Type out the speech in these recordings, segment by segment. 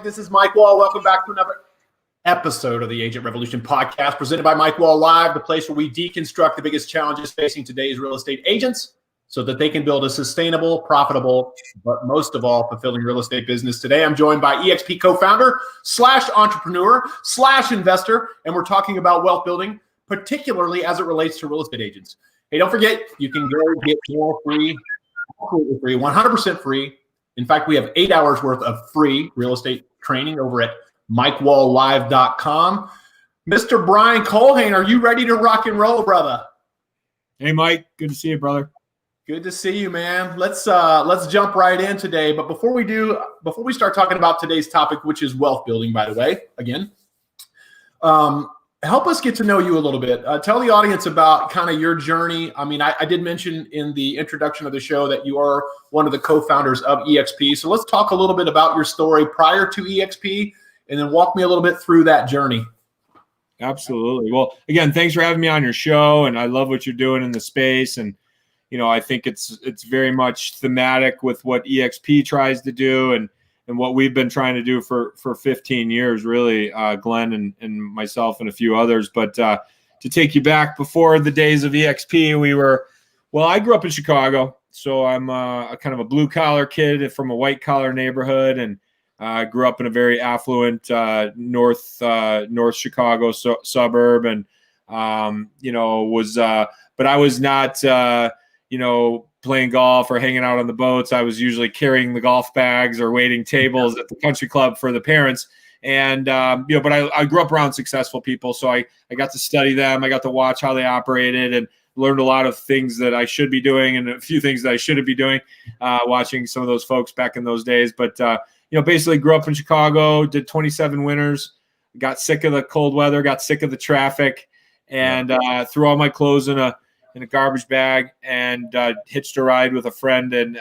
This is Mike Wall. Welcome back to another episode of the Agent Revolution podcast presented by Mike Wall Live, the place where we deconstruct the biggest challenges facing today's real estate agents so that they can build a sustainable, profitable, but most of all, fulfilling real estate business. Today, I'm joined by EXP Co-Founder / entrepreneur / investor, and we're talking about wealth building, particularly as it relates to real estate agents. Hey, don't forget, you can go get more free, completely free, 100% free. In fact, we have 8 hours worth of free real estate training over at MikeWallLive.com. Mr. Brian Culhane, are you ready to rock and roll, brother? Hey, Mike. Good to see you, brother. Good to see you, man. Let's jump right in today. But before we start talking about today's topic, which is wealth building, by the way, again, help us get to know you a little bit. Tell the audience about kind of your journey. I mean, I did mention in the introduction of the show that you are one of the co-founders of EXP. So let's talk a little bit about your story prior to EXP, and then walk me a little bit through that journey. Absolutely. Well, again, thanks for having me on your show, and I love what you're doing in the space. And you know, I think it's very much thematic with what EXP tries to do, and what we've been trying to do for 15 years, really, Glenn and myself and a few others. But to take you back before the days of EXP, I grew up in Chicago. So I'm a kind of a blue collar kid from a white collar neighborhood, and I grew up in a very affluent North Chicago suburb. And, but I was not, playing golf or hanging out on the boats. I was usually carrying the golf bags or waiting tables at the country club for the parents. And, but I grew up around successful people. So I got to study them. I got to watch how they operated and learned a lot of things that I should be doing and a few things that I shouldn't be doing, watching some of those folks back in those days. But, basically grew up in Chicago, did 27 winters, got sick of the cold weather, got sick of the traffic, and threw all my clothes in a garbage bag and hitched a ride with a friend and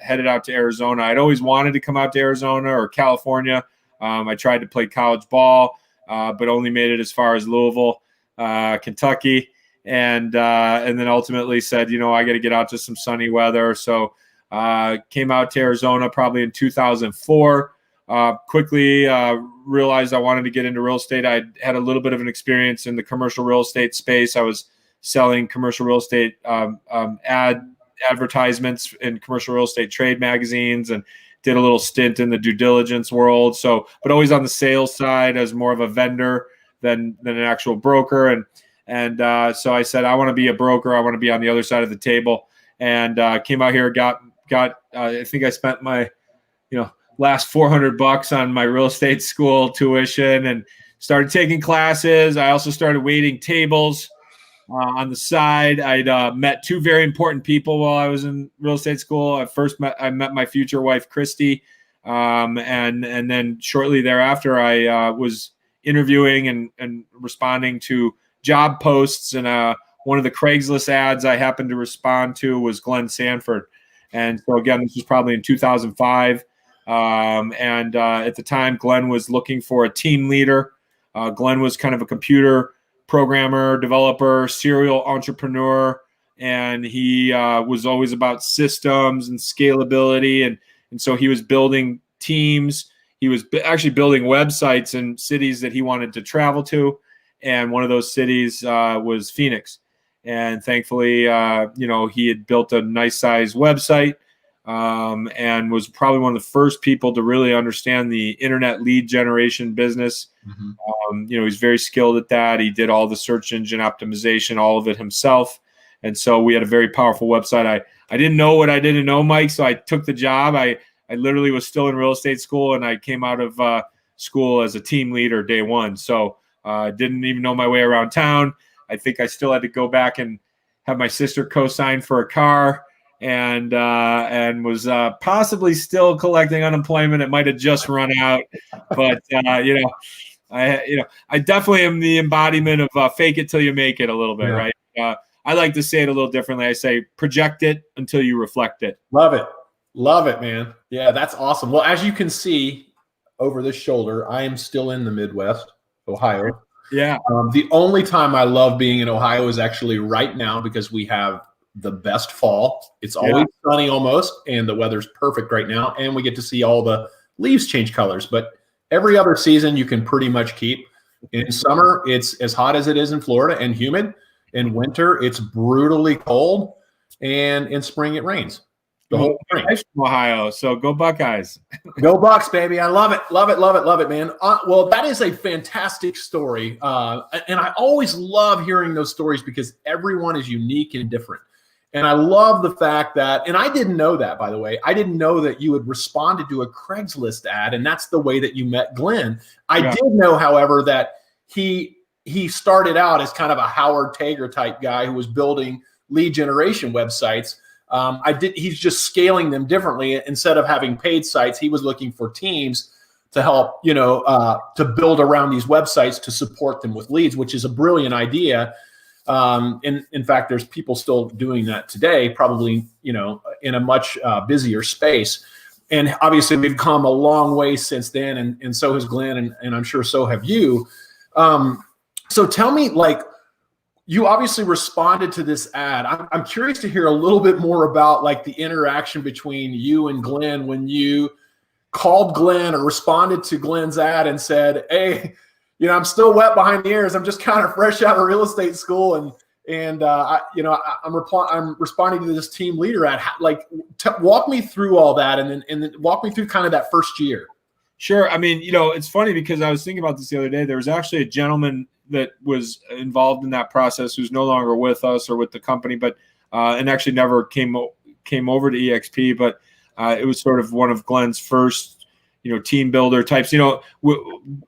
headed out to Arizona. I'd always wanted to come out to Arizona or California. I tried to play college ball, but only made it as far as Louisville, Kentucky, and then ultimately said, I got to get out to some sunny weather. So came out to Arizona probably in 2004. Quickly realized I wanted to get into real estate. I had a little bit of an experience in the commercial real estate space. I was selling commercial real estate advertisements in commercial real estate trade magazines, and did a little stint in the due diligence world. So, but always on the sales side as more of a vendor than an actual broker. And so I said, I want to be a broker. I want to be on the other side of the table. And came out here, got I think I spent my, last $400 on my real estate school tuition and started taking classes. I also started waiting tables on the side. I'd met two very important people while I was in real estate school. I met my future wife, Christy. And then shortly thereafter, I was interviewing and responding to job posts. And one of the Craigslist ads I happened to respond to was Glenn Sanford. And so again, this was probably in 2005. And at the time, Glenn was looking for a team leader. Glenn was kind of a computer programmer, developer, serial entrepreneur, and he was always about systems and scalability. And so he was building teams. He was actually building websites in cities that he wanted to travel to. And one of those cities was Phoenix. And thankfully, he had built a nice size website and was probably one of the first people to really understand the internet lead generation business. Mm-hmm. He's very skilled at that. He did all the search engine optimization, all of it himself. And so we had a very powerful website. I didn't know what I didn't know, Mike, so I took the job. I literally was still in real estate school, and I came out of school as a team leader day one. So I didn't even know my way around town. I think I still had to go back and have my sister co-sign for a car, and was possibly still collecting unemployment. It might have just run out, but I definitely am the embodiment of fake it till you make it a little bit, right? I like to say it a little differently. I say project it until you reflect it. Love it, man. Yeah, that's awesome. Well, as you can see over this shoulder, I am still in the Midwest, Ohio. Yeah. The only time I love being in Ohio is actually right now, because we have the best fall. It's always sunny almost, and the weather's perfect right now, and we get to see all the leaves change colors. But Every other season you can pretty much keep. In summer, it's as hot as it is in Florida and humid. In winter, it's brutally cold. And in spring, it rains. The whole spring. From Ohio, so go Buckeyes. Go Bucks, baby. I love it. Love it, love it, love it, man. Well, that is a fantastic story. And I always love hearing those stories because everyone is unique and different. And I love the fact that, and I didn't know that, by the way, I didn't know that you had responded to a Craigslist ad, and that's the way that you met Glenn. I did know, however, that he started out as kind of a Howard Tager type guy who was building lead generation websites. He's just scaling them differently. Instead of having paid sites, he was looking for teams to help, to build around these websites to support them with leads, which is a brilliant idea. In fact, there's people still doing that today, probably, in a much busier space. And obviously we've come a long way since then. And so has Glenn, and I'm sure so have you. So tell me, you obviously responded to this ad. I'm curious to hear a little bit more about the interaction between you and Glenn when you called Glenn or responded to Glenn's ad and said, "Hey, I'm still wet behind the ears. I'm just kind of fresh out of real estate school, and I'm responding to this team leader ad." Walk me through all that, and then walk me through kind of that first year. Sure. I mean, it's funny because I was thinking about this the other day. There was actually a gentleman that was involved in that process who's no longer with us or with the company, but and actually never came over to EXP, but it was sort of one of Glenn's first, team builder types.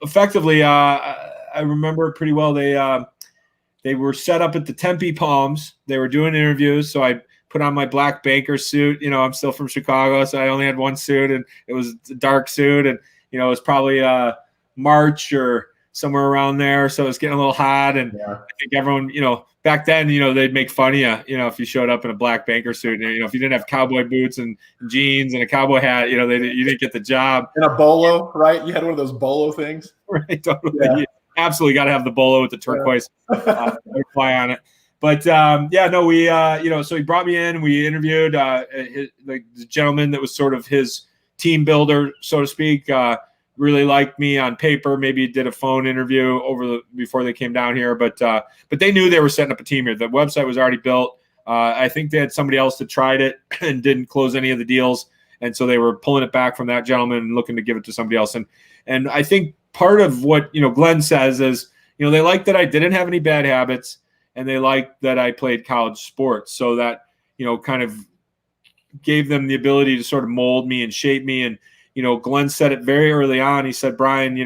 Effectively, I remember pretty well. They were set up at the Tempe Palms. They were doing interviews, so I put on my black banker suit. I'm still from Chicago, so I only had one suit, and it was a dark suit, and it was probably March or somewhere around there, so it's getting a little hot, and I think everyone, back then, they'd make fun of you, if you showed up in a black banker suit, and if you didn't have cowboy boots and jeans and a cowboy hat, you didn't get the job. And a bolo, right? You had one of those bolo things, right? Totally. Yeah. You absolutely got to have the bolo with the turquoise fly on it. But so he brought me in, and we interviewed the gentleman that was sort of his team builder, so to speak. Really liked me on paper. Maybe did a phone interview before they came down here, but they knew they were setting up a team here. The website was already built. I think they had somebody else that tried it and didn't close any of the deals, and so they were pulling it back from that gentleman and looking to give it to somebody else. And I think part of what Glenn says is they liked that I didn't have any bad habits, and they liked that I played college sports, so that kind of gave them the ability to sort of mold me and shape me. And Glenn said it very early on. He said, "Brian, you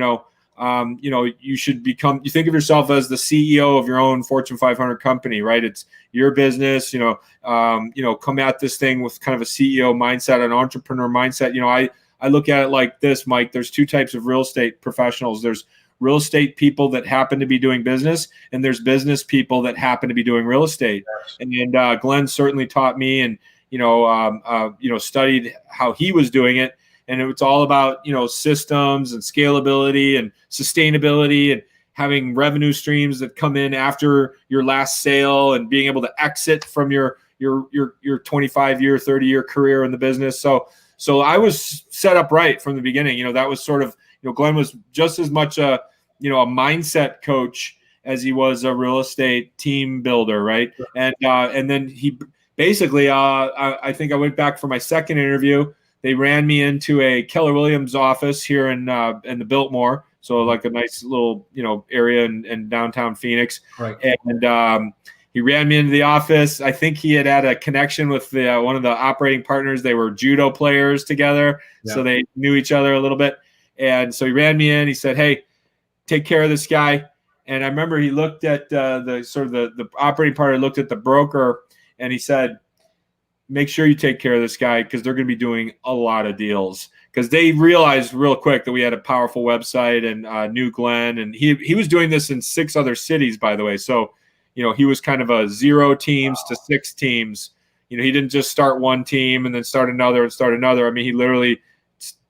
should you think of yourself as the CEO of your own Fortune 500 company, right? It's your business, come at this thing with kind of a CEO mindset, an entrepreneur mindset." I look at it like this, Mike. There's two types of real estate professionals. There's real estate people that happen to be doing business, and there's business people that happen to be doing real estate. Yes. And Glenn certainly taught me and, studied how he was doing it. And it's all about, systems and scalability and sustainability and having revenue streams that come in after your last sale and being able to exit from your 25-year, 30-year career in the business. So I was set up right from the beginning. That was sort of, Glenn was just as much a mindset coach as he was a real estate team builder, right? And then he basically, I think I went back for my second interview. They ran me into a Keller Williams office here in the Biltmore, so like a nice little area in downtown Phoenix. Right. And he ran me into the office. I think he had a connection with one of the operating partners. They were judo players together, so they knew each other a little bit. And so he ran me in. He said, "Hey, take care of this guy." And I remember he looked at the operating partner, looked at the broker, and he said, "Make sure you take care of this guy because they're going to be doing a lot of deals." Because they realized real quick that we had a powerful website and knew Glenn. And he was doing this in 6 other cities, by the way. So, he was kind of a 0 teams to 6 teams. He didn't just start one team and then start another and start another. I mean, he literally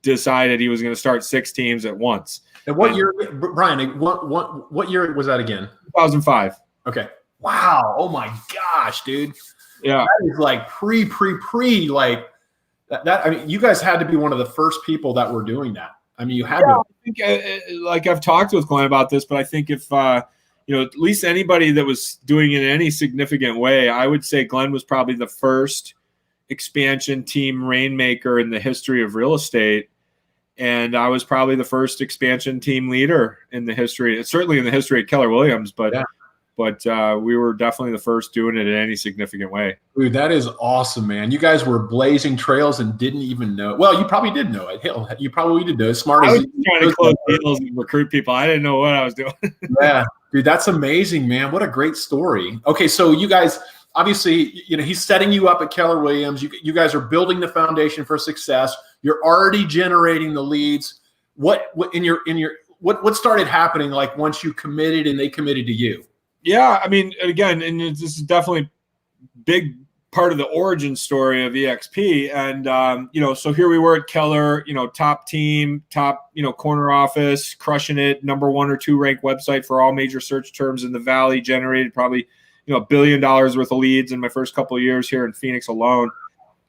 decided he was going to start 6 teams at once. And what year, Brian, what year was that again? 2005. Okay. Wow. Oh my gosh, dude. Yeah. That is like pre like that. I mean, you guys had to be one of the first people that were doing that. I mean, you had to. I think, like I've talked with Glenn about this, but I think if at least anybody that was doing it in any significant way, I would say Glenn was probably the first expansion team rainmaker in the history of real estate. And I was probably the first expansion team leader in the history, certainly in the history of Keller Williams, but we were definitely the first doing it in any significant way. Dude, that is awesome, man. You guys were blazing trails and didn't even know. Well, you probably did know it. Hell, you probably did know it. Smart I as was trying to close deals and recruit people. I didn't know what I was doing. Yeah, dude, that's amazing, man. What a great story. Okay, so you guys, obviously, he's setting you up at Keller Williams. You guys are building the foundation for success. You're already generating the leads. What started happening like once you committed and they committed to you? Yeah, I mean, again, and this is definitely big part of the origin story of EXP. And, so here we were at Keller, top team, top, corner office, crushing it, number 1 or 2 ranked website for all major search terms in the Valley, generated probably, $1 billion worth of leads in my first couple of years here in Phoenix alone.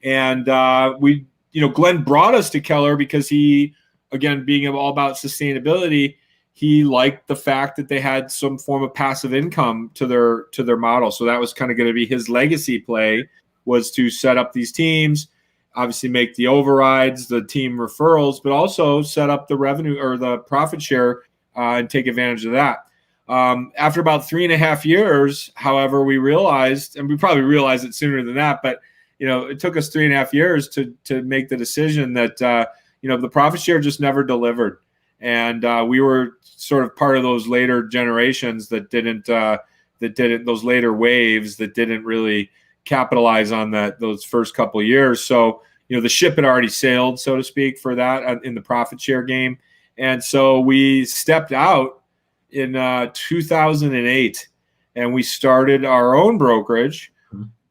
And Glenn brought us to Keller because he, again, being all about sustainability, he liked the fact that they had some form of passive income to their model. So that was kind of going to be his legacy play, was to set up these teams, obviously make the overrides, the team referrals, but also set up the revenue or the profit share and take advantage of that. After about 3.5 years, however, we realized, and we probably realized it sooner than that, but it took us 3.5 years to make the decision that the profit share just never delivered. And we were sort of part of those later generations that didn't those later waves that didn't really capitalize on those first couple of years. So, the ship had already sailed, so to speak, for that in the profit share game. And so we stepped out in 2008 and we started our own brokerage,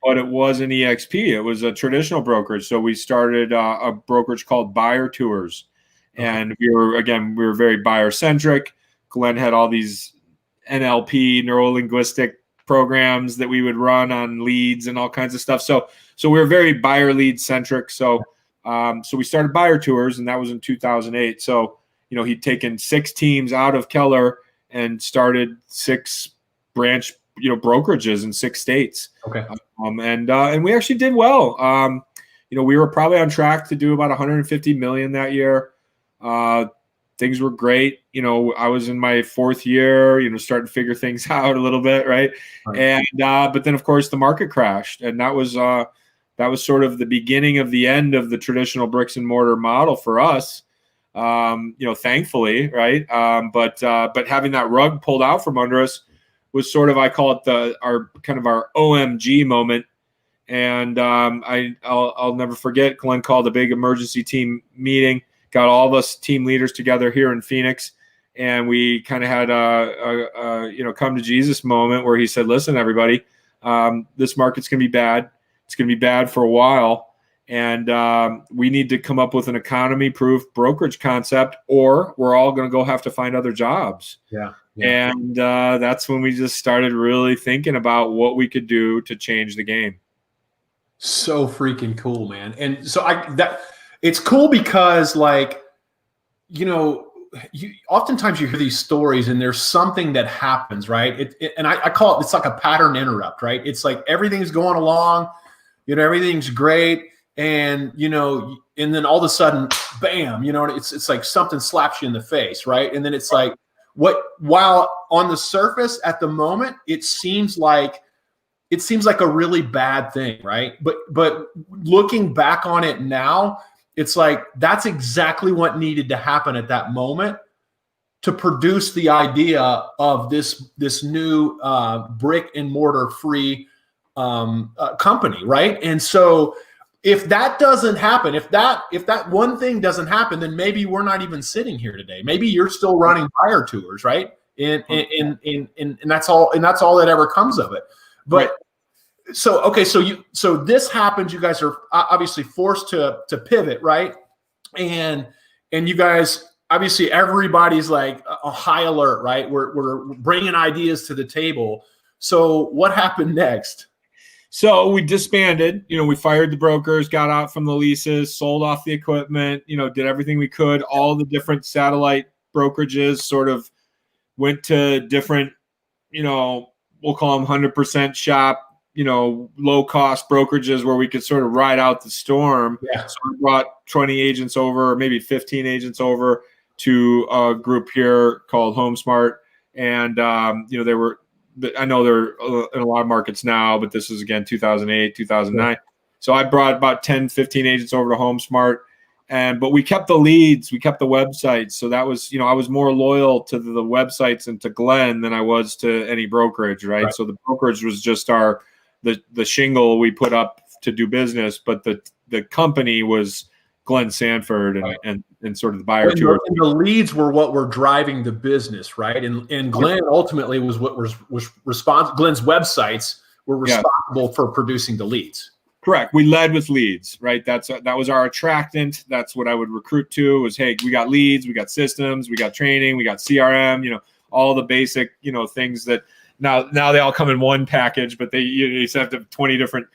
but it wasn't EXP. It was a traditional brokerage. So we started a brokerage called Buyer Tours. And we were very buyer centric. Glenn had all these NLP, neuro-linguistic programs that we would run on leads and all kinds of stuff. So we were very buyer lead centric. So we started Buyer Tours, and that was in 2008. So he'd taken 6 teams out of Keller and started 6 branch brokerages in 6 states. Okay. And we actually did well. We were probably on track to do about 150 million that year. Things were great. I was in my 4th year, starting to figure things out a little bit. Right. And, but then of course the market crashed, and that was sort of the beginning of the end of the traditional bricks and mortar model for us. Thankfully. Right. But having that rug pulled out from under us was sort of, I call it our OMG moment. And, I'll never forget, Glenn called a big emergency team meeting, got all of us team leaders together here in Phoenix, and we kind of had a come to Jesus moment where he said, listen, everybody, this market's going to be bad. It's going to be bad for a while. And we need to come up with an economy-proof brokerage concept, or we're all going to go have to find other jobs. Yeah. And that's when we just started really thinking about what we could do to change the game. So freaking cool, man. And so it's cool because oftentimes you hear these stories and there's something that happens, right? And I call it's like a pattern interrupt, right? It's like everything's going along, everything's great. And, and then all of a sudden, bam, it's like something slaps you in the face, right? And then it's like, while on the surface at the moment, it seems like a really bad thing, right? But looking back on it now, it's like that's exactly what needed to happen at that moment to produce the idea of this new brick and mortar free company, right? And so if that doesn't happen, if that one thing doesn't happen, then maybe we're not even sitting here today. Maybe you're still running Buyer Tours, right? And that's all that ever comes of it. But so this happens. You guys are obviously forced to pivot, right? And you guys, obviously everybody's like a high alert, right? We're bringing ideas to the table. So what happened next? So we disbanded, we fired the brokers, got out from the leases, sold off the equipment, did everything we could. All the different satellite brokerages sort of went to different, we'll call them 100% shop, low cost brokerages where we could sort of ride out the storm. Yeah. So we brought 20 agents over, maybe 15 agents over to a group here called HomeSmart. And, they were, I know they're in a lot of markets now, but this is again 2008, 2009. Yeah. So I brought about 10, 15 agents over to HomeSmart, but we kept the leads, we kept the websites. So that was, I was more loyal to the websites and to Glenn than I was to any brokerage, right? So the brokerage was just the shingle we put up to do business, but the company was Glenn Sanford and sort of the buyer tour. And the leads were what were driving the business, right? And Glenn ultimately was what was responsible. Glenn's websites were responsible for producing the leads. Correct. We led with leads, right? That was our attractant. That's what I would recruit to was, hey, we got leads, we got systems, we got training, we got CRM, all the basic, things that now they all come in one package, but you used to have 20 different,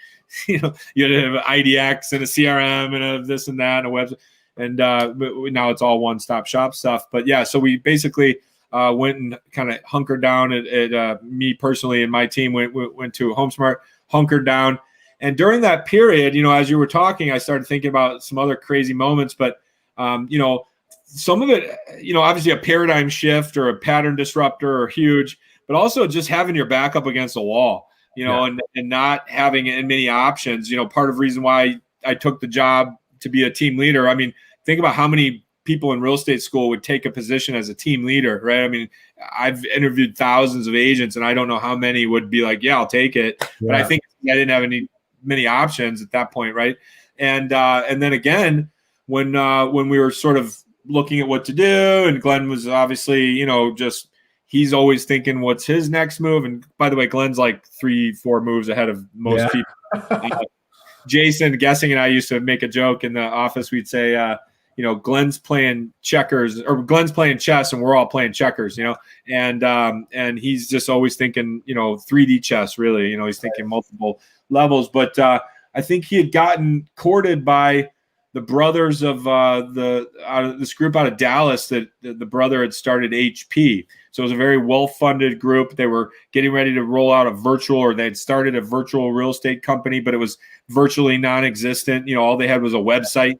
you had to have IDX and a CRM and a this and that and a website. And now it's all one-stop shop stuff. But yeah, so we basically went and kind of hunkered down at me personally and my team went to HomeSmart, hunkered down. And during that period, as you were talking, I started thinking about some other crazy moments. But, some of it, obviously a paradigm shift or a pattern disruptor are huge, but also just having your back up against the wall. And not having many options, part of the reason why I took the job to be a team leader. I mean, think about how many people in real estate school would take a position as a team leader, right? I mean, I've interviewed thousands of agents and I don't know how many would be like, yeah, I'll take it. Yeah. But I think I didn't have many options at that point. Right. And then again, when we were sort of looking at what to do and Glenn was obviously, he's always thinking what's his next move. And by the way, Glenn's like 3-4 moves ahead of most people. Jason Guessing and I used to make a joke in the office. We'd say, Glenn's playing checkers or Glenn's playing chess and we're all playing checkers, and he's just always thinking, 3D chess really, he's thinking multiple levels. But I think he had gotten courted by the brothers of this group out of Dallas that the brother had started HP. So it was a very well-funded group. They were getting ready to roll out they had started a virtual real estate company, but it was virtually non-existent. All they had was a website,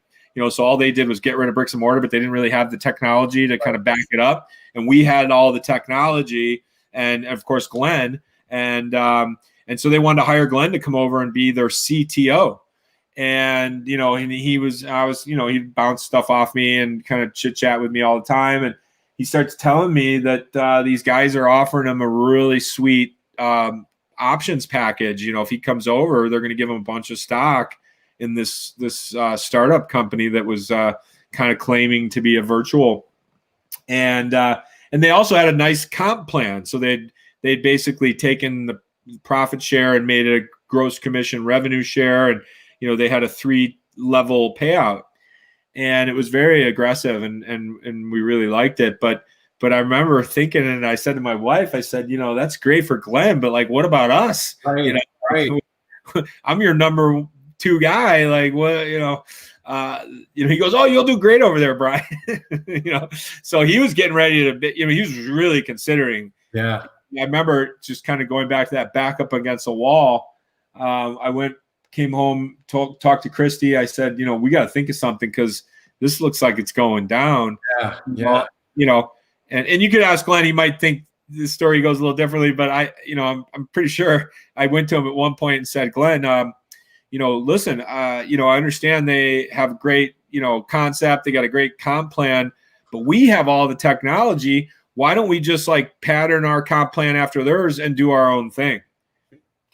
so all they did was get rid of bricks and mortar, but they didn't really have the technology to kind of back it up. And we had all the technology and of course, Glenn. And so they wanted to hire Glenn to come over and be their CTO. And, he'd bounce stuff off me and kind of chit chat with me all the time. And he starts telling me that these guys are offering him a really sweet options package. If he comes over, they're going to give him a bunch of stock in this startup company that was kind of claiming to be a virtual. And they also had a nice comp plan. So they'd basically taken the profit share and made it a gross commission revenue share. And, they had a 3-level payout. And it was very aggressive and we really liked it. But I remember thinking, and I said to my wife, I said, that's great for Glenn, but like, what about us? Right. Right. I'm your number 2 guy. Like, what, he goes, oh, you'll do great over there, Brian. So he was getting ready to, he was really considering. Yeah. I remember just kind of going back to that back up against the wall. Came home, talked to Christy. I said, we got to think of something because this looks like it's going down. Yeah. And you could ask Glenn, he might think the story goes a little differently, but I'm pretty sure I went to him at one point and said, Glenn, listen, I understand they have a great, concept. They got a great comp plan, but we have all the technology. Why don't we just like pattern our comp plan after theirs and do our own thing?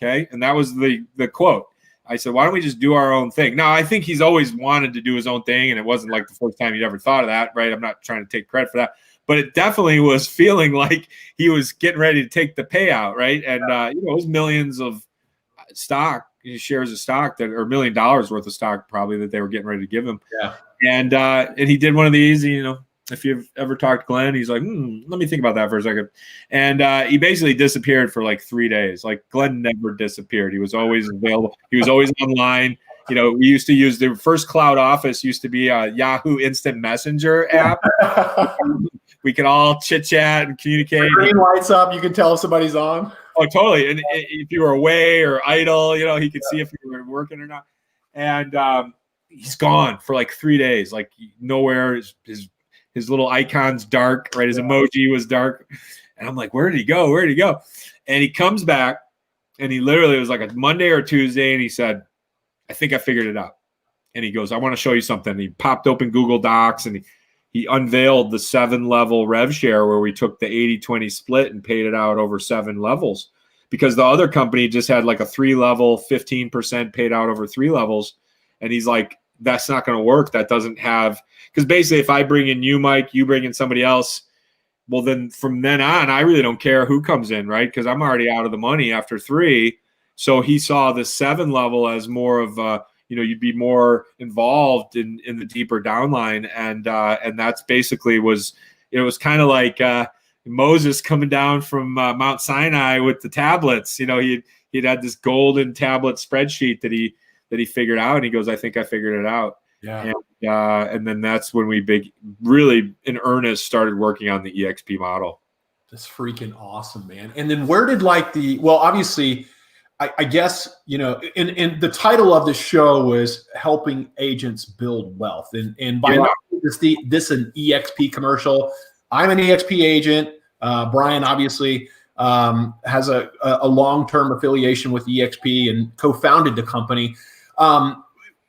Okay. And that was the quote. I said, why don't we just do our own thing? Now, I think he's always wanted to do his own thing, and it wasn't like the first time he'd ever thought of that, right? I'm not trying to take credit for that. But it definitely was feeling like he was getting ready to take the payout, right? And, it was millions of stock, shares of stock that, or $1 million worth of stock probably that they were getting ready to give him. Yeah. And he did one of these, if you've ever talked to Glenn, he's like, let me think about that for a second. And he basically disappeared for like 3 days. Like Glenn never disappeared. He was always available. He was always online. You know, we used to use the first cloud office used to be a Yahoo Instant Messenger app. We could all chit chat and communicate. The green lights up. You can tell if somebody's on. Oh, totally. And if you were away or idle, you know, he could see if you were working or not. And he's gone for like 3 days, like nowhere. His little icon's dark, right? His emoji was dark. And I'm like, where did he go? Where did he go? And he comes back, and he literally, it was like a Monday or Tuesday, and he said, I think I figured it out. And he goes, I want to show you something. He popped open Google Docs, and he unveiled the 7-level rev share where we took the 80-20 split and paid it out over 7 levels, because the other company just had like a 3-level, 15% paid out over 3 levels. And he's like, that's not going to work. That doesn't have, because basically if I bring in you, Mike, you bring in somebody else, well, then from then on, I really don't care who comes in, right? Because I'm already out of the money after 3. So he saw the 7 level as more of you'd be more involved in the deeper downline. And that's basically it was kind of like Moses coming down from Mount Sinai with the tablets. You know, he'd had this golden tablet spreadsheet that he figured out, and he goes, I think I figured it out. Yeah. And then that's when we really in earnest started working on the EXP model. That's freaking awesome, man. And then where did obviously, I guess, you know, and the title of the show was helping agents build wealth. And by not this an EXP commercial, I'm an EXP agent. Brian obviously has a long-term affiliation with EXP and co-founded the company.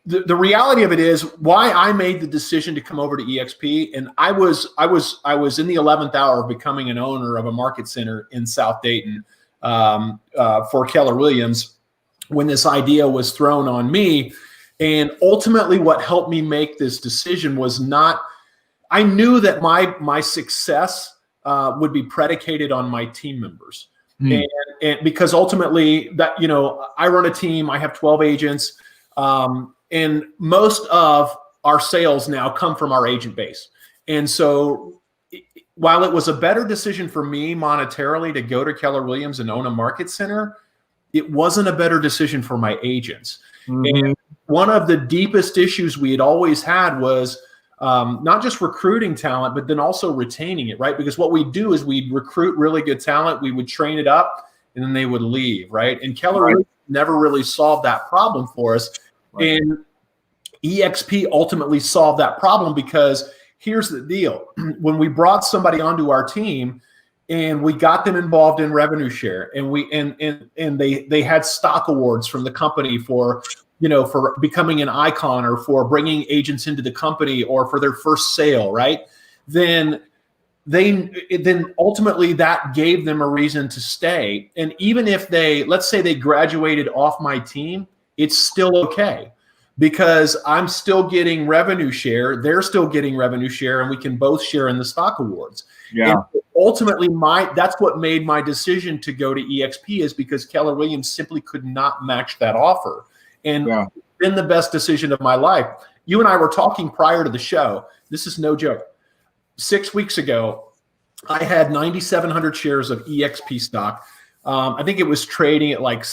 The reality of it is why I made the decision to come over to EXP, and I was in the 11th hour of becoming an owner of a market center in South Dayton for Keller Williams when this idea was thrown on me. And ultimately what helped me make this decision was I knew that my success would be predicated on my team members. And because ultimately that, you know, I run a team, I have 12 agents, and most of our sales now come from our agent base. And so while it was a better decision for me monetarily to go to Keller Williams and own a market center, it wasn't a better decision for my agents. And one of the deepest issues we had always had was not just recruiting talent, but then also retaining it, right? Because what we do is we'd recruit really good talent, we would train it up, and then they would leave, right? And Keller never really solved that problem for us. Right. And EXP ultimately solved that problem, because here's the deal. When we brought somebody onto our team and we got them involved in revenue share, and they had stock awards from the company for becoming an icon or for bringing agents into the company or for their first sale, right? Then ultimately that gave them a reason to stay. And even if let's say they graduated off my team, it's still okay, because I'm still getting revenue share, they're still getting revenue share, and we can both share in the stock awards. Yeah. And ultimately that's what made my decision to go to EXP, is because Keller Williams simply could not match that offer. And it's been the best decision of my life. You and I were talking prior to the show. This is no joke. 6 weeks ago, I had 9,700 shares of EXP stock. I think it was trading at like,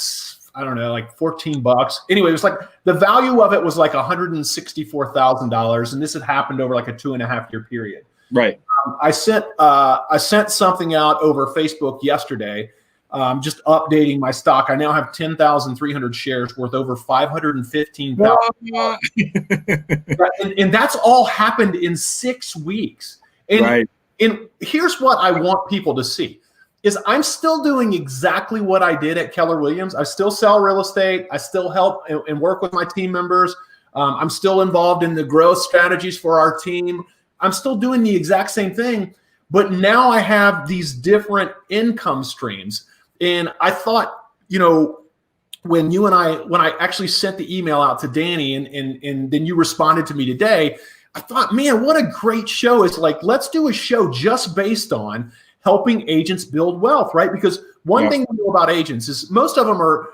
I don't know, like $14. Anyway, it was like the value of it was like $164,000, and this had happened over like a 2.5-year period. Right. I sent something out over Facebook yesterday, just updating my stock. I now have 10,300 shares worth over $515,000. And that's all happened in 6 weeks. And here's what I want people to see. Is I'm still doing exactly what I did at Keller Williams. I still sell real estate. I still help and work with my team members. I'm still involved in the growth strategies for our team. I'm still doing the exact same thing, but now I have these different income streams. And I thought, you know, when I actually sent the email out to Danny and then you responded to me today, I thought, man, what a great show. It's like, let's do a show just based on helping agents build wealth, right? Because one thing we know about agents is most of them are,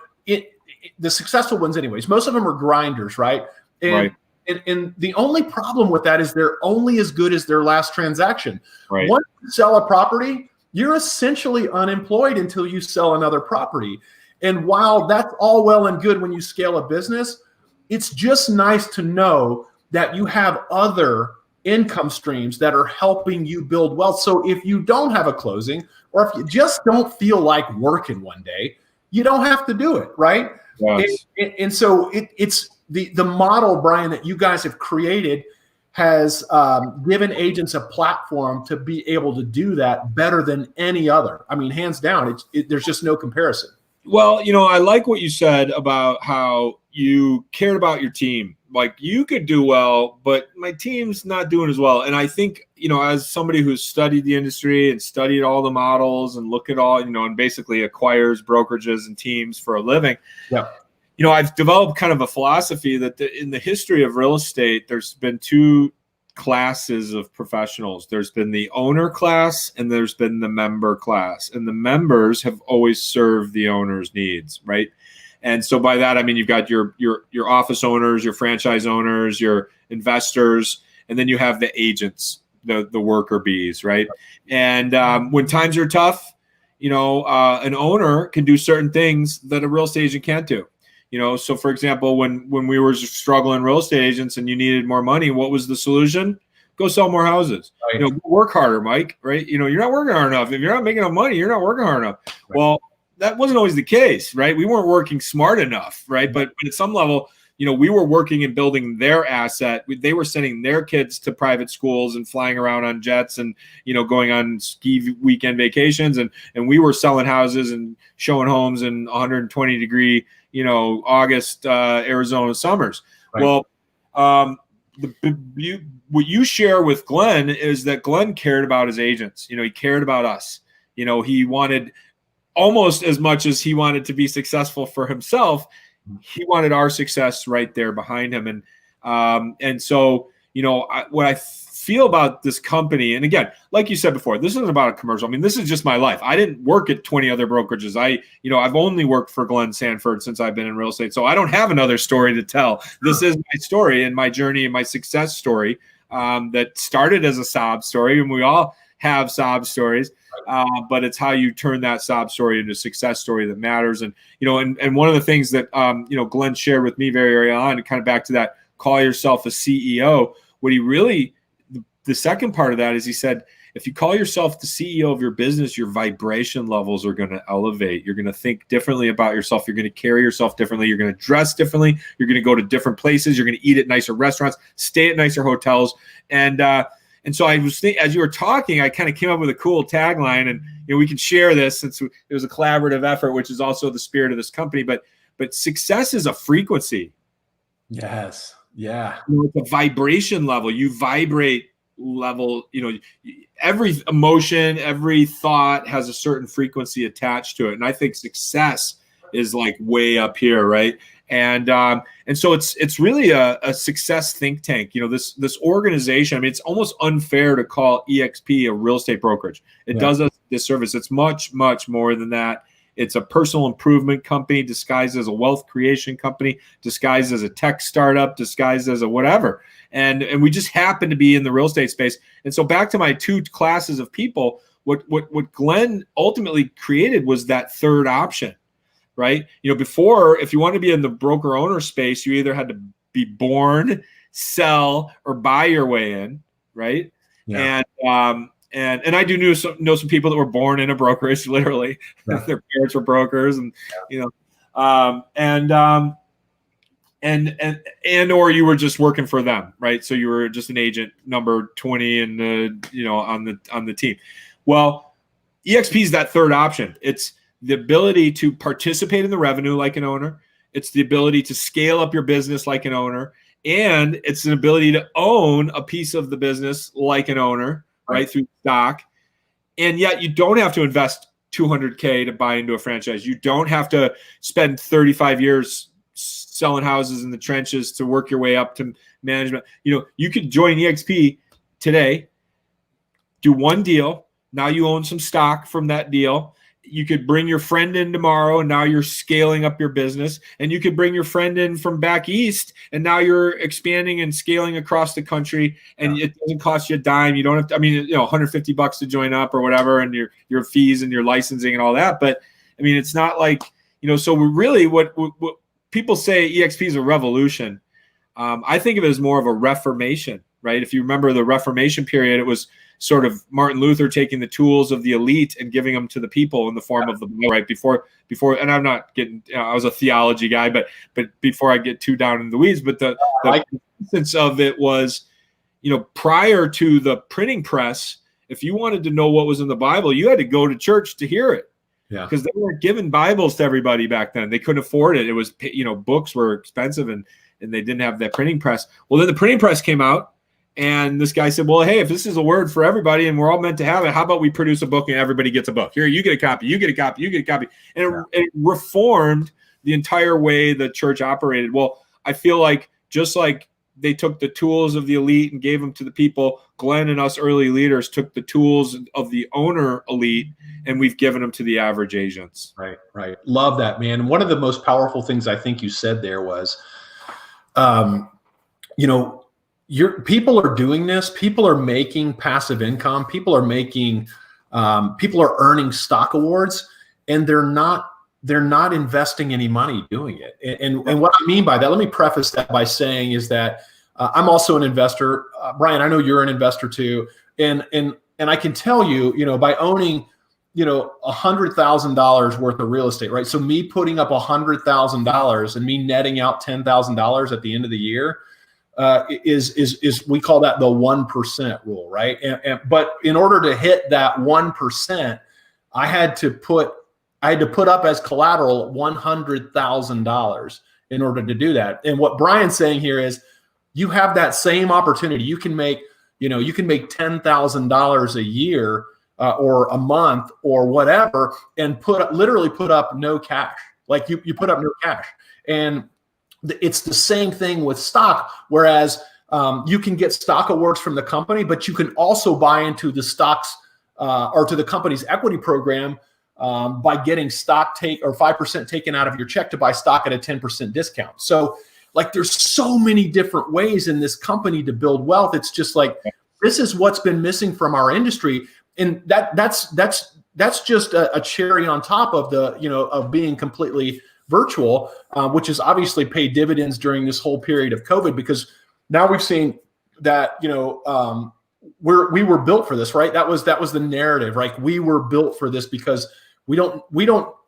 the successful ones anyways, most of them are grinders, right? And And the only problem with that is they're only as good as their last transaction. Right. Once you sell a property, you're essentially unemployed until you sell another property. And while that's all well and good when you scale a business, it's just nice to know that you have other income streams that are helping you build wealth. So if you don't have a closing, or if you just don't feel like working one day, you don't have to do it, right? Yes. And so it's the model, Brian, that you guys have created has given agents a platform to be able to do that better than any other. I mean, hands down, there's just no comparison. Well, I like what you said about how you cared about your team. Like, you could do well, but my team's not doing as well. And I think, as somebody who's studied the industry and studied all the models and look at all, and basically acquires brokerages and teams for a living. Yeah. I've developed kind of a philosophy that in the history of real estate, there's been two classes of professionals. There's been the owner class and there's been the member class. And the members have always served the owner's needs, right? And so by that, I mean, you've got your office owners, your franchise owners, your investors, and then you have the agents, the worker bees, right? And when times are tough, an owner can do certain things that a real estate agent can't do. So for example, when we were struggling real estate agents and you needed more money, what was the solution? Go sell more houses. Right. Work harder, Mike, right? You're not working hard enough. If you're not making enough money, you're not working hard enough. Right. Well, that wasn't always the case, right? We weren't working smart enough, right? But at some level, we were working and building their asset. They were sending their kids to private schools and flying around on jets and, going on ski weekend vacations. And we were selling houses and showing homes in 120-degree, August, Arizona summers. Right. Well, what you share with Glenn is that Glenn cared about his agents. He cared about us. He wanted almost as much as he wanted to be successful for himself. He wanted our success right there behind him. And so, what I feel about this company, and again, like you said before, this isn't about a commercial. I mean, this is just my life. I didn't work at 20 other brokerages. I've only worked for Glenn Sanford since I've been in real estate. So I don't have another story to tell. This is my story and my journey and my success story that started as a sob story. And we all have sob stories, but it's how you turn that sob story into a success story that matters. And, and one of the things that, Glenn shared with me very early on, and kind of back to that, call yourself a CEO, what he really, the second part of that is he said, if you call yourself the CEO of your business, your vibration levels are going to elevate. You're going to think differently about yourself. You're going to carry yourself differently. You're going to dress differently. You're going to go to different places. You're going to eat at nicer restaurants, stay at nicer hotels. And so I was thinking, as you were talking, I kind of came up with a cool tagline, and we can share this since it was a collaborative effort, which is also the spirit of this company. But success is a frequency. Yes. Yeah. It's a vibration level. You vibrate level. Every emotion, every thought has a certain frequency attached to it, and I think success is like way up here, right? And so it's really a success think tank. This organization. I mean, it's almost unfair to call EXP a real estate brokerage. It does us this service. It's much, much more than that. It's a personal improvement company disguised as a wealth creation company, disguised as a tech startup, disguised as a whatever. And we just happen to be in the real estate space. And so back to my two classes of people, what Glenn ultimately created was that third option. Right? Before, if you want to be in the broker owner space, you either had to be born, sell, or buy your way in, right? Yeah. And I do know some people that were born in a brokerage, literally. Yeah. Their parents were brokers, and and or you were just working for them, right? So you were just an agent number 20 and on the team. Well, EXP is that third option. It's the ability to participate in the revenue like an owner. It's the ability to scale up your business like an owner. And it's an ability to own a piece of the business like an owner, right, through stock. And yet you don't have to invest $200K to buy into a franchise. You don't have to spend 35 years selling houses in the trenches to work your way up to management. You could join EXP today, do one deal. Now you own some stock from that deal. you could bring your friend in tomorrow and now you're scaling up your business, and you could bring your friend in from back east and now you're expanding and scaling across the country, and it doesn't cost you a dime. You don't have to, I mean, $150 to join up or whatever, and your fees and your licensing and all that. But I mean, it's not like, so we really, what people say EXP is a revolution. I think of it as more of a reformation, right? If you remember the Reformation period, it was sort of Martin Luther taking the tools of the elite and giving them to the people in the form of the right before. And I'm not getting, I was a theology guy, but before I get too down in the weeds, but the essence of it was, prior to the printing press, if you wanted to know what was in the Bible, you had to go to church to hear it. Yeah, because they weren't giving Bibles to everybody back then. They couldn't afford it. It was, books were expensive, and they didn't have that printing press. Well, then the printing press came out, and this guy said, well, hey, if this is a word for everybody and we're all meant to have it, how about we produce a book and everybody gets a book? Here, you get a copy, you get a copy, you get a copy. And it reformed the entire way the church operated. Well, I feel like just like they took the tools of the elite and gave them to the people, Glenn and us early leaders took the tools of the owner elite and we've given them to the average agents. Right. Love that, man. One of the most powerful things I think you said there was, people are doing this. People are making passive income. People are earning stock awards, and they're not investing any money doing it. And what I mean by that, let me preface that by saying is that I'm also an investor. Brian, I know you're an investor too. And I can tell you, by owning, $100,000 worth of real estate, right? So me putting up $100,000 and me netting out $10,000 at the end of the year, is we call that the 1% rule, right? But in order to hit that 1%, I had to put up as collateral $100,000 in order to do that. And what Brian's saying here is, you have that same opportunity. You can make $10,000 a year or a month or whatever, and literally put up no cash. Like you put up no cash, and it's the same thing with stock. Whereas you can get stock awards from the company, but you can also buy into the stocks or to the company's equity program by getting stock 5% taken out of your check to buy stock at a 10% discount. So like, there's so many different ways in this company to build wealth. It's just like, this is what's been missing from our industry. And that's just a cherry on top of of being completely virtual, which has obviously paid dividends during this whole period of COVID, because now we've seen that, we were built for this, right? That was the narrative, right? We were built for this because we don't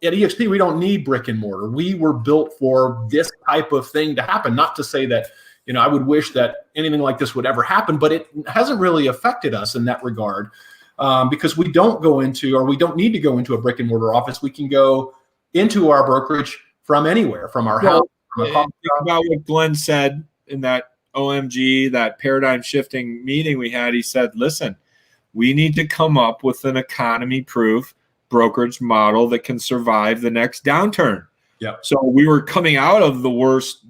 at EXP, we don't need brick and mortar. We were built for this type of thing to happen. Not to say that, I would wish that anything like this would ever happen, but it hasn't really affected us in that regard, because we don't need to go into a brick and mortar office. We can go into our brokerage from anywhere, from our house. Think about what Glenn said in that OMG, that paradigm shifting meeting we had. He said, listen, we need to come up with an economy proof brokerage model that can survive the next downturn. Yeah. So we were coming out of the worst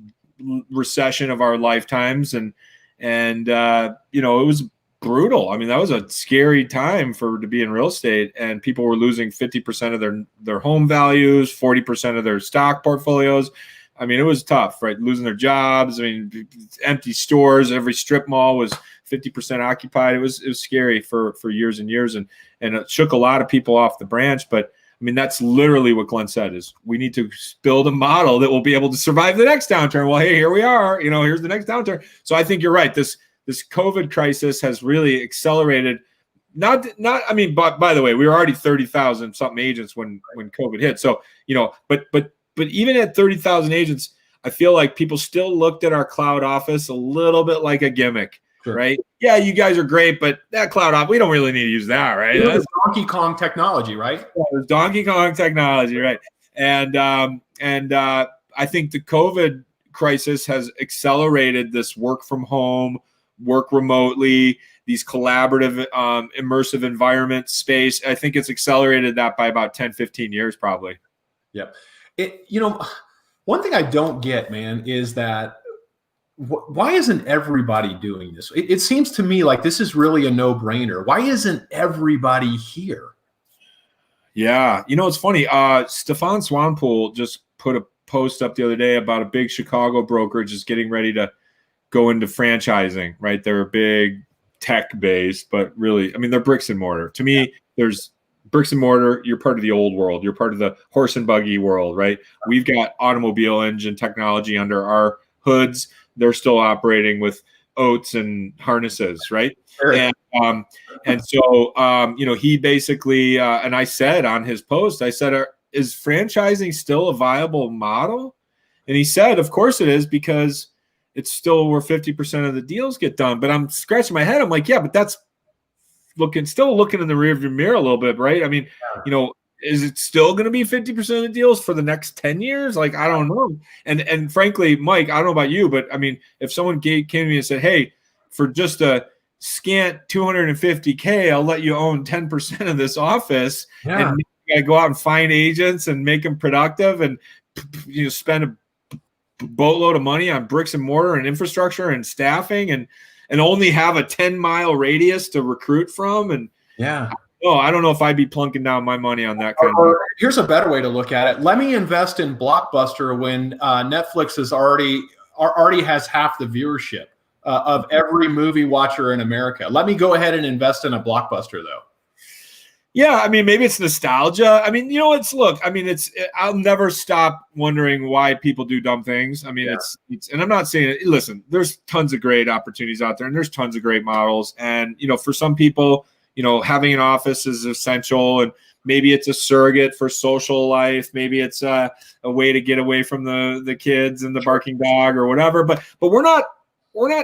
recession of our lifetimes, and it was brutal. I mean, that was a scary time to be in real estate, and people were losing 50% of their home values, 40% of their stock portfolios. I mean, it was tough, right? Losing their jobs. I mean, empty stores. Every strip mall was 50% occupied. It was scary for years and years, and it shook a lot of people off the branch. But I mean, that's literally what Glenn said, is we need to build a model that will be able to survive the next downturn. Well, hey, here we are. Here's the next downturn. So I think you're right. This COVID crisis has really accelerated. But by the way, we were already 30,000 something agents when COVID hit. So, but even at 30,000 agents, I feel like people still looked at our cloud office a little bit like a gimmick. Sure. Right? Yeah, you guys are great, but that cloud office, we don't really need to use that, right? It was Donkey Kong technology, right? Yeah, it was Donkey Kong technology, right? And I think the COVID crisis has accelerated this work from home, work remotely, these collaborative, immersive environment space. I think it's accelerated that by about 10, 15 years, probably. Yeah. One thing I don't get, man, is that why isn't everybody doing this? It seems to me like this is really a no-brainer. Why isn't everybody here? Yeah. It's funny. Stefan Swanpool just put a post up the other day about a big Chicago brokerage is getting ready to go into franchising, right? They're a big tech base, but really, I mean, they're bricks and mortar. To me, there's bricks and mortar. You're part of the old world. You're part of the horse and buggy world, right? We've got automobile engine technology under our hoods. They're still operating with oats and harnesses, right? Sure. And so, he basically, and I said on his post, I said, is franchising still a viable model? And he said, of course it is, because it's still where 50% of the deals get done. But I'm scratching my head. I'm like, yeah, but that's still looking in the rearview mirror a little bit, right? I mean, is it still going to be 50% of the deals for the next 10 years? Like, I don't know. And frankly, Mike, I don't know about you, but I mean, if someone came to me and said, hey, for just a scant $250K, I'll let you own 10% of this office, and you got to go out and find agents and make them productive, and spend a boatload of money on bricks and mortar and infrastructure and staffing, and only have a 10-mile radius to recruit from. And I don't know if I'd be plunking down my money on that kind of. Here's a better way to look at it. Let me invest in Blockbuster when Netflix is already has half the viewership of every movie watcher in America. Let me go ahead and invest in a Blockbuster, though. Yeah, I mean, maybe it's nostalgia. I mean, I'll never stop wondering why people do dumb things. I mean, it's, and I'm not saying, listen, there's tons of great opportunities out there, and there's tons of great models. And, for some people, having an office is essential, and maybe it's a surrogate for social life. Maybe it's a way to get away from the kids and the barking dog or whatever. But we're not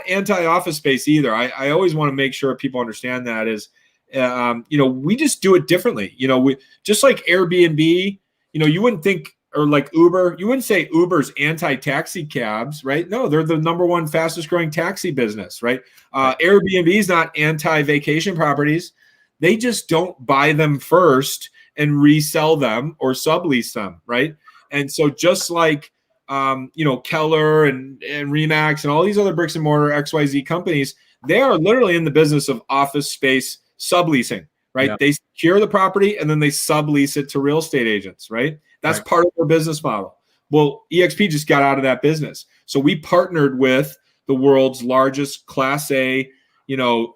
anti-office space either. I always want to make sure people understand that is, we just do it differently. We just like Airbnb, you wouldn't think, or like Uber, you wouldn't say Uber's anti-taxi cabs, right? No, they're the number one fastest growing taxi business, right? Airbnb is not anti-vacation properties. They just don't buy them first and resell them or sublease them, right? And so just like, Keller and Remax and all these other bricks and mortar XYZ companies, they are literally in the business of office space subleasing, right? Yeah. They secure the property and then they sublease it to real estate agents, right? That's part of their business model. Well, EXP just got out of that business. So we partnered with the world's largest Class A,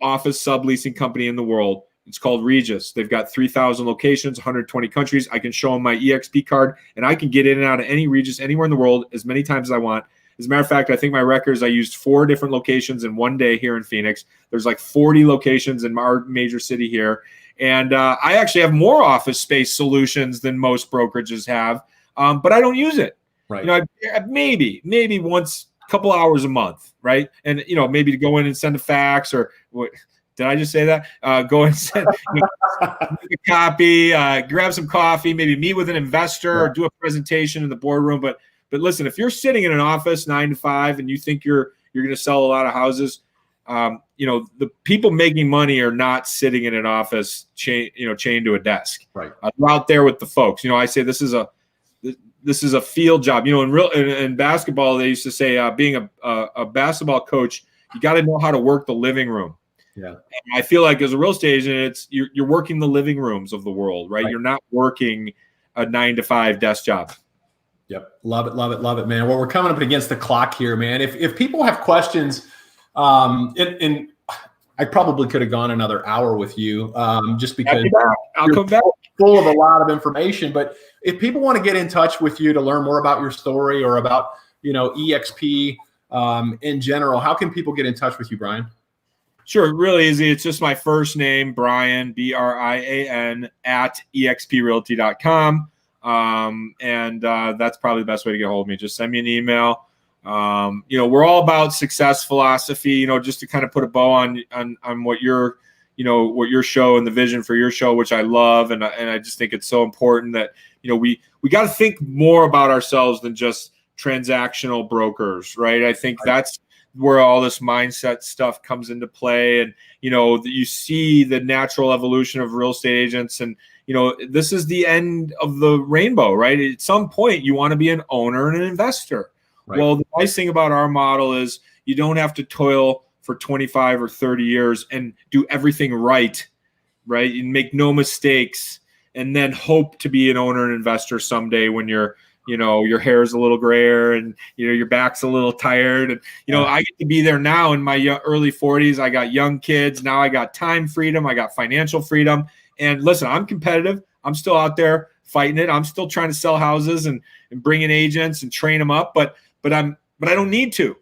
office subleasing company in the world. It's called Regus. They've got 3,000 locations, 120 countries. I can show them my EXP card, and I can get in and out of any Regus anywhere in the world as many times as I want. As a matter of fact, I think my record is I used 4 different locations in one day here in Phoenix. There's like 40 locations in our major city here. And I actually have more office space solutions than most brokerages have, but I don't use it. Right. Maybe once, a couple hours a month, right? And, maybe to go in and send a fax or what. Did I just say that? Go and send a copy, grab some coffee, maybe meet with an investor or do a presentation in the boardroom. But listen, if you're sitting in an office 9 to 5 and you think you're going to sell a lot of houses, the people making money are not sitting in an office chained to a desk. Right. They're out there with the folks. I say this is a field job. In basketball, they used to say being a basketball coach, you got to know how to work the living room. Yeah. And I feel like as a real estate agent, you're working the living rooms of the world, right? You're not working a 9 to 5 desk job. Yep. Love it, man. Well, we're coming up against the clock here, man. If people have questions, and I probably could have gone another hour with you, just because I'll come back. Full of a lot of information. But if people want to get in touch with you to learn more about your story or about, EXP in general, how can people get in touch with you, Brian? Sure. Really easy. It's just my first name, Brian, BRIAN, at exprealty.com. And that's probably the best way to get a hold of me. Just send me an email. We're all about success philosophy, just to kind of put a bow on what your show and the vision for your show, which I love. And I just think it's so important that, we got to think more about ourselves than just transactional brokers, right? I think that's where all this mindset stuff comes into play. And, you see the natural evolution of real estate agents. And, this is the end of the rainbow, right? At some point, you want to be an owner and an investor. Right. Well, the nice thing about our model is you don't have to toil for 25 or 30 years and do everything right? And make no mistakes and then hope to be an owner and investor someday when you're, your hair is a little grayer and, your back's a little tired. And, I get to be there now in my early 40s. I got young kids. Now I got time freedom. I got financial freedom. And listen, I'm competitive. I'm still out there fighting it. I'm still trying to sell houses and bring in agents and train them up. But I don't need to.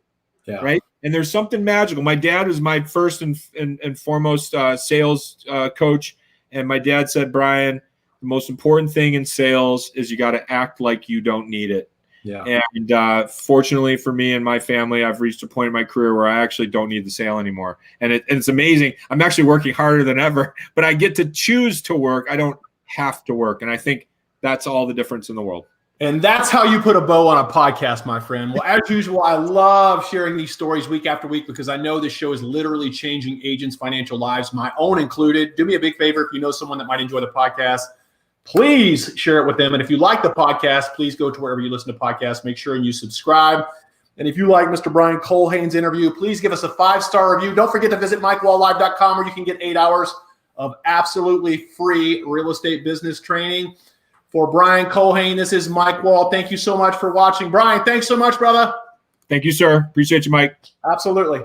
Yeah. Right. And there's something magical. My dad was my first and foremost sales coach. And my dad said, Brian, the most important thing in sales is you got to act like you don't need it. Yeah. And fortunately for me and my family, I've reached a point in my career where I actually don't need the sale anymore. And it's amazing. I'm actually working harder than ever, but I get to choose to work. I don't have to work. And I think that's all the difference in the world. And that's how you put a bow on a podcast, my friend. Well, as usual, I love sharing these stories week after week because I know this show is literally changing agents' financial lives, my own included. Do me a big favor. If you know someone that might enjoy the podcast, please share it with them. And if you like the podcast, please go to wherever you listen to podcasts. Make sure you subscribe. And if you like Mr. Brian Culhane's interview, please give us a 5-star review. Don't forget to visit MikeWallLive.com where you can get 8 hours of absolutely free real estate business training. For Brian Culhane, this is Mike Wall. Thank you so much for watching. Brian, thanks so much, brother. Thank you, sir. Appreciate you, Mike. Absolutely.